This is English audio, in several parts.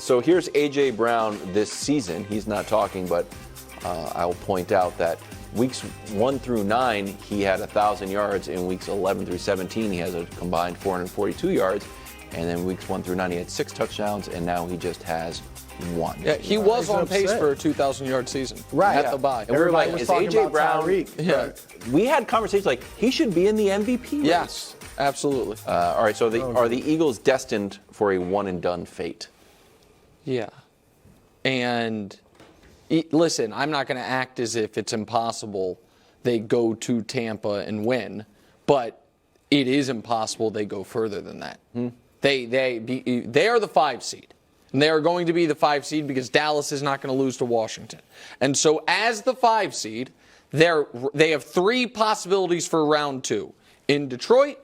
So here's A.J. Brown this season. He's not talking, but I'll point out that weeks 1 through 9, he had 1,000 yards. In weeks 11 through 17, he has a combined 442 yards. And then weeks 1 through 9, he had 6 touchdowns, and now he just has 1. Yeah, he was on pace for a 2,000-yard season. Right. At the bye. And we were like, was is talking A.J. about Brown? Tyreek. Yeah. We had conversations like, he should be in the MVP race. Yes, absolutely. All right, so are the Eagles destined for a one-and-done fate? Yeah. And listen, I'm not going to act as if it's impossible they go to Tampa and win, but it is impossible they go further than that. They are the 5 seed. And they are going to be the 5 seed because Dallas is not going to lose to Washington. And so as the 5 seed, they have 3 possibilities for round 2. In Detroit,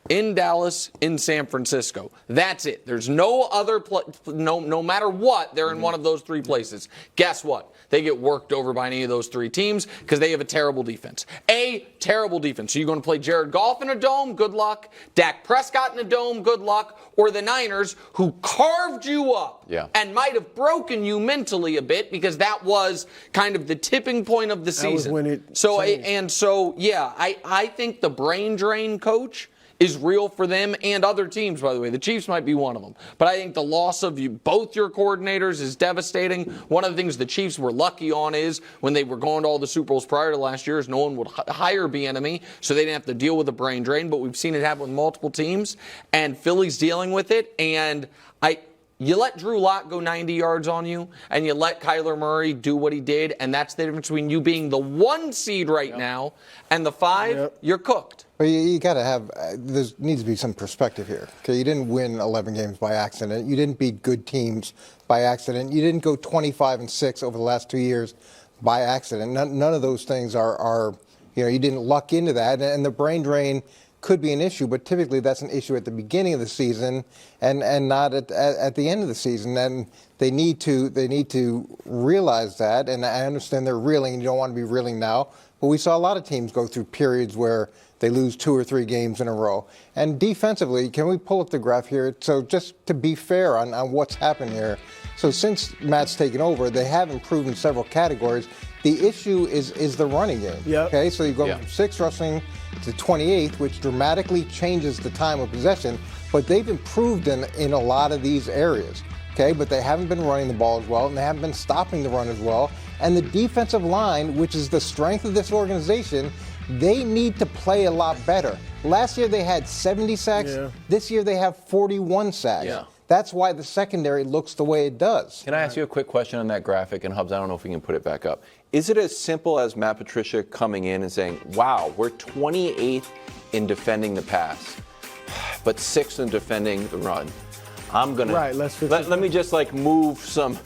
in Dallas, in San Francisco. That's it. There's no other no matter what, they're in one of those 3 places. Guess what? They get worked over by any of those 3 teams because they have a terrible defense. A terrible defense. So you're going to play Jared Goff in a dome? Good luck. Dak Prescott in a dome? Good luck. Or the Niners, who carved you up and might have broken you mentally a bit because that was kind of the tipping point of the season. That was when it changed. I think the brain drain coach is real for them and other teams, by the way. The Chiefs might be one of them. But I think the loss of both your coordinators is devastating. One of the things the Chiefs were lucky on is when they were going to all the Super Bowls prior to last year is no one would hire Bieniemy, so they didn't have to deal with a brain drain. But we've seen it happen with multiple teams, and Philly's dealing with it. And you let Drew Lock go 90 yards on you, and you let Kyler Murray do what he did, and that's the difference between you being the 1 seed right now and the 5, you're cooked. But you got to have, there needs to be some perspective here. Okay, you didn't win 11 games by accident. You didn't beat good teams by accident. You didn't go 25-6 over the last 2 years by accident. None of those things are you didn't luck into that. And the brain drain could be an issue, but typically that's an issue at the beginning of the season and not at the end of the season. And they need to realize that. And I understand they're reeling, and you don't want to be reeling now. But we saw a lot of teams go through periods where they lose 2 or 3 games in a row. And defensively, can we pull up the graph here? So just to be fair on what's happened here. So since Matt's taken over, they have improved in several categories. The issue is the running game. Yep. Okay, so you go from 6 rushing to 28th, which dramatically changes the time of possession. But they've improved in a lot of these areas. Okay, but they haven't been running the ball as well, and they haven't been stopping the run as well. And the defensive line, which is the strength of this organization, they need to play a lot better. Last year they had 70 sacks. Yeah. This year they have 41 sacks. Yeah. That's why the secondary looks the way it does. Can I ask you a quick question on that graphic? And Hubs, I don't know if we can put it back up. Is it as simple as Matt Patricia coming in and saying, wow, we're 28th in defending the pass, but 6th in defending the run? I'm gonna let me just move some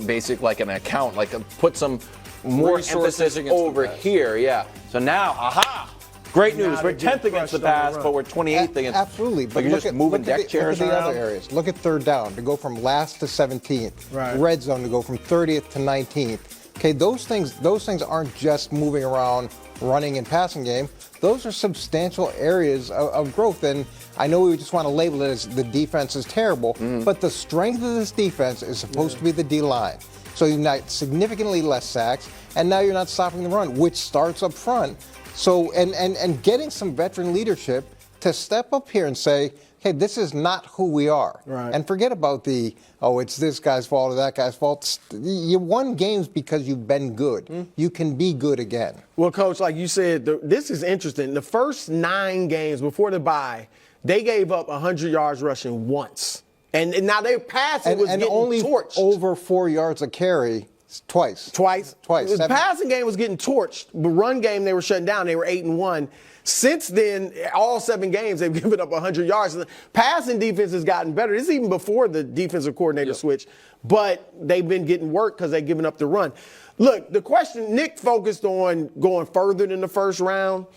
basic an account, put some more emphasis over here. Yeah. So now, great news. We're 10th against the pass, but we're 28th against. Absolutely. But you're just moving deck chairs around. Look at the other areas. Look at 3rd down to go from last to 17th. Right. Red zone to go from 30th to 19th. Okay, those things aren't just moving around, running and passing game. Those are substantial areas of growth. And I know we just want to label it as the defense is terrible, but the strength of this defense is supposed to be the D-line. So you've got significantly less sacks, and now you're not stopping the run, which starts up front. So, and getting some veteran leadership to step up here and say, hey, this is not who we are. Right. And forget about it's this guy's fault or that guy's fault. You won games because you've been good. You can be good again. Well, Coach, like you said, this is interesting. The first 9 games before the bye, they gave up 100 yards rushing once. And now their passing was getting only torched. Over 4 yards a carry twice. The passing game was getting torched. The run game, they were shutting down. They were 8-1. Since then, all 7 games, they've given up 100 yards. The passing defense has gotten better. This is even before the defensive coordinator switch. But they've been getting work because they've given up the run. Look, the question, Nick focused on going further than the first round.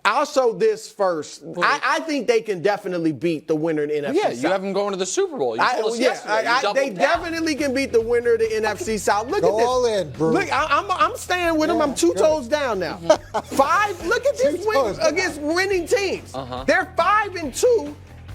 I'll show this first. I think they can definitely beat the winner of the NFC South. You have them going to the Super Bowl. They definitely can beat the winner of the NFC South. Look at this. All in, Bruce. Look, I'm staying with them. I'm 2 toes down now. 5. Look at this win against winning teams. They're 5-2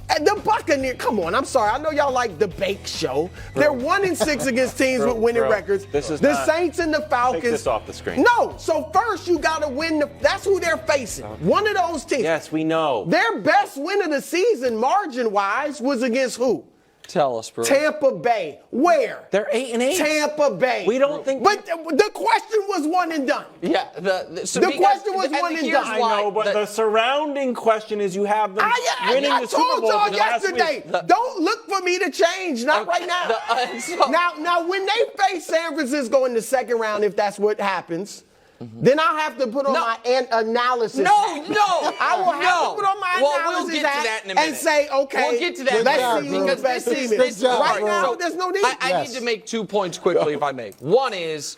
And the Buccaneers, come on, I'm sorry. I know y'all like the Bake Show. They're 1-6 against teams with winning records. The Saints and the Falcons. Take this off the screen. No, so first you got to win. That's who they're facing. One of those teams. Yes, we know. Their best win of the season, margin-wise, was against who? Tell us, bro. Tampa Bay. Where? They're 8-8. Tampa Bay. We don't think. But the question was one and done. Yeah. The question was one and done. I know, but the surrounding question is you have them winning the Super Bowl I told y'all last yesterday, week. don't look for me to change. Not right now. Now, when they face San Francisco in the second round, if that's what happens, then I'll have to put on my analysis. No. I will have to put on my analysis we'll get to that in a minute. and say, okay, we'll get to that let's see who the best team is. Right now, there's no need. I need to make 2 points quickly, if I may. One is,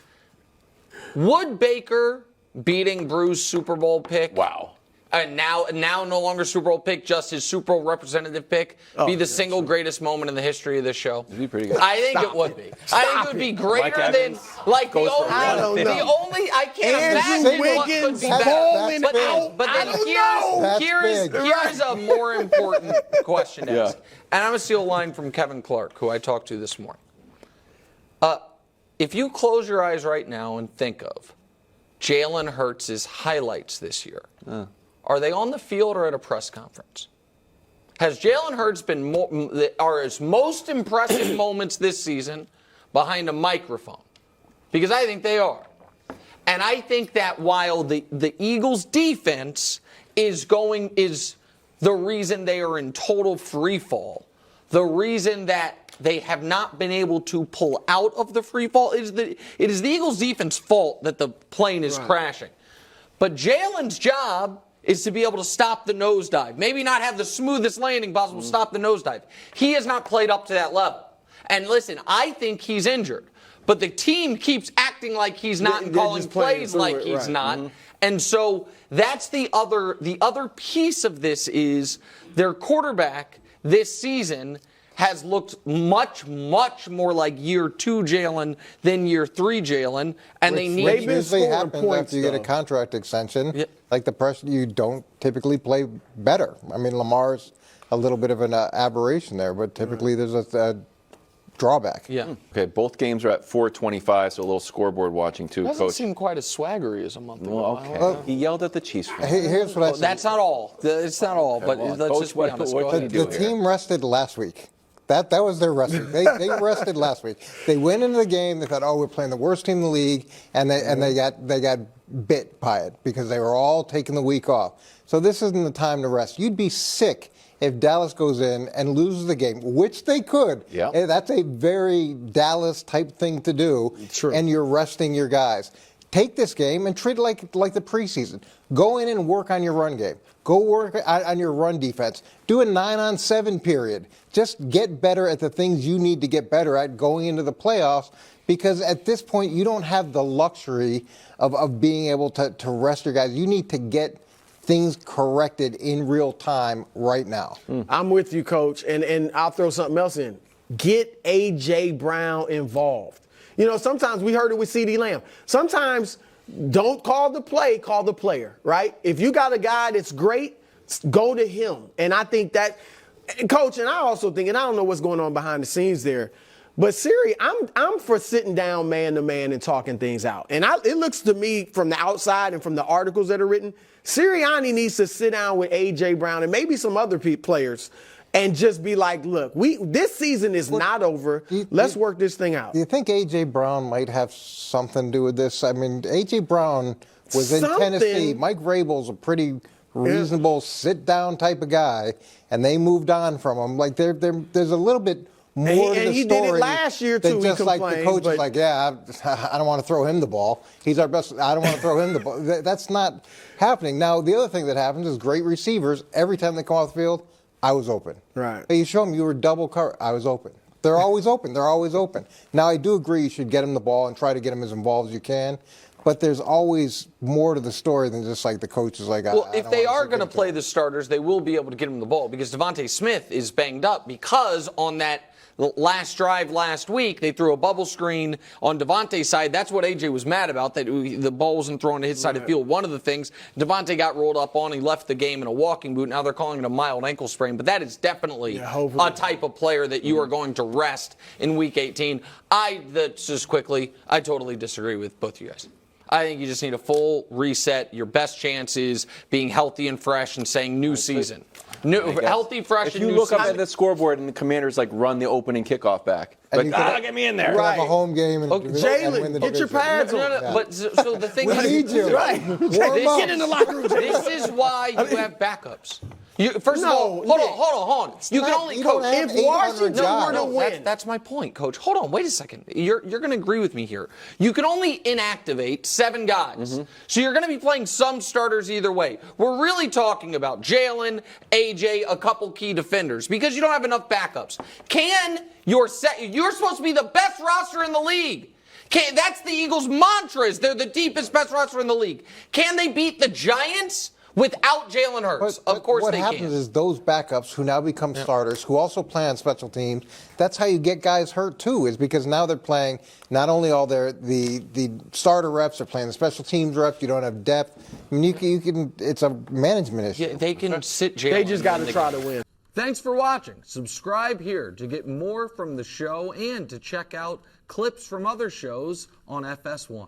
would Baker beating Bruce's Super Bowl pick? Wow. And now no longer Super Bowl pick, just his Super Bowl representative pick, be the single greatest moment in the history of this show? It'd be pretty good. I think it would be. I think it would be greater than the only. I can't imagine what could be better. But then here's a more important question to ask. And I'm going to steal a line from Kevin Clark, who I talked to this morning. If you close your eyes right now and think of Jalen Hurts' highlights this year, are they on the field or at a press conference? Has Jalen Hurts been are his most impressive moments this season behind a microphone? Because I think they are. And I think that while the Eagles' defense is the reason they are in total free fall, the reason that they have not been able to pull out of the free fall, it is the Eagles' defense fault that the plane is crashing. But Jalen's job is to be able to stop the nosedive. Maybe not have the smoothest landing possible, stop the nosedive. He has not played up to that level. And listen, I think he's injured. But the team keeps acting like he's not and calling plays like he's not. And so that's the other piece of this is their quarterback this season has looked much, much more like year 2 Jalen than year 3 Jalen, and they need. Which usually happens after you get a contract extension. Yep. Like the pressure, you don't typically play better. I mean, Lamar's a little bit of an aberration there, but typically there's a drawback. Yeah. Okay, both games are at 4:25, so a little scoreboard watching too, Doesn't Coach. seem quite as swaggery as a month ago. Well, okay. He yelled at the Chiefs. Here's what I say. That's not all. It's not all, but let's just be honest. The team rested last week. That was their rest week. They rested last week. They went into the game. They thought, we're playing the worst team in the league, and they got bit by it because they were all taking the week off. So this isn't the time to rest. You'd be sick if Dallas goes in and loses the game, which they could. Yeah. That's a very Dallas type thing to do. True. And you're resting your guys. Take this game and treat it like the preseason. Go in and work on your run game. Go work on your run defense. Do a 9-on-7 period. Just get better at the things you need to get better at going into the playoffs, because at this point you don't have the luxury of being able to rest your guys. You need to get things corrected in real time right now. I'm with you, Coach, and I'll throw something else in. Get A.J. Brown involved. You know, sometimes we heard it with CeeDee Lamb. Sometimes don't call the play, call the player, right? If you got a guy that's great, go to him. And I think that, Coach, and I also think, and I don't know what's going on behind the scenes there, but Siri, I'm for sitting down man to man and talking things out. And it looks to me from the outside and from the articles that are written, Sirianni needs to sit down with A.J. Brown and maybe some other players and just be like, look, this season is not over. Let's work this thing out. Do you think A.J. Brown might have something to do with this? I mean, A.J. Brown was in Tennessee. Mike Vrabel's a pretty reasonable sit-down type of guy, and they moved on from him. Like, there's a little bit more to the story. And he did it last year, too. Just like the coach is like, I don't want to throw him the ball. He's our best. I don't want to throw him the ball. That's not happening. Now, the other thing that happens is great receivers, every time they come off the field, I was open. Right. You show them you were double covered. I was open. They're always open. They're always open. Now, I do agree you should get them the ball and try to get them as involved as you can. But there's always more to the story than just like the coach is like, well, if they are going to play the starters, they will be able to get them the ball because Devontae Smith is banged up because on that last drive last week, they threw a bubble screen on Devontae's side. That's what AJ was mad about, that the ball wasn't thrown to his side of the field. One of the things, Devontae got rolled up on. He left the game in a walking boot. Now they're calling it a mild ankle sprain. But that is definitely a type of player that you are going to rest in Week 18. Just quickly, I totally disagree with both of you guys. I think you just need a full reset. Your best chance is being healthy and fresh and saying new season. Healthy, fresh, and new season. If you look up at the scoreboard and the Commanders run the opening kickoff back, get me in there. Right. Have a home game and, Jalen, win the get your division. pads on. But so the thing We is, need you. Right. Get in the locker room. This is why you have backups. First of all, hold on. You can only coach if Washington were to win. That's my point, Coach. Hold on, wait a second. You're going to agree with me here. You can only inactivate 7 guys. So you're going to be playing some starters either way. We're really talking about Jalen, AJ, a couple key defenders, because you don't have enough backups. You're supposed to be the best roster in the league. That's the Eagles' mantra, is they're the deepest, best roster in the league. Can they beat the Giants without Jalen Hurts? Of course they can. What happens is those backups who now become starters, who also play on special teams, that's how you get guys hurt too, is because now they're playing not only all the starter reps, they're playing the special teams reps, you don't have depth. I mean, you can it's a management issue. Yeah, they can sit Jalen. They just got to try to win. Thanks for watching. Subscribe here to get more from the show and to check out clips from other shows on FS1.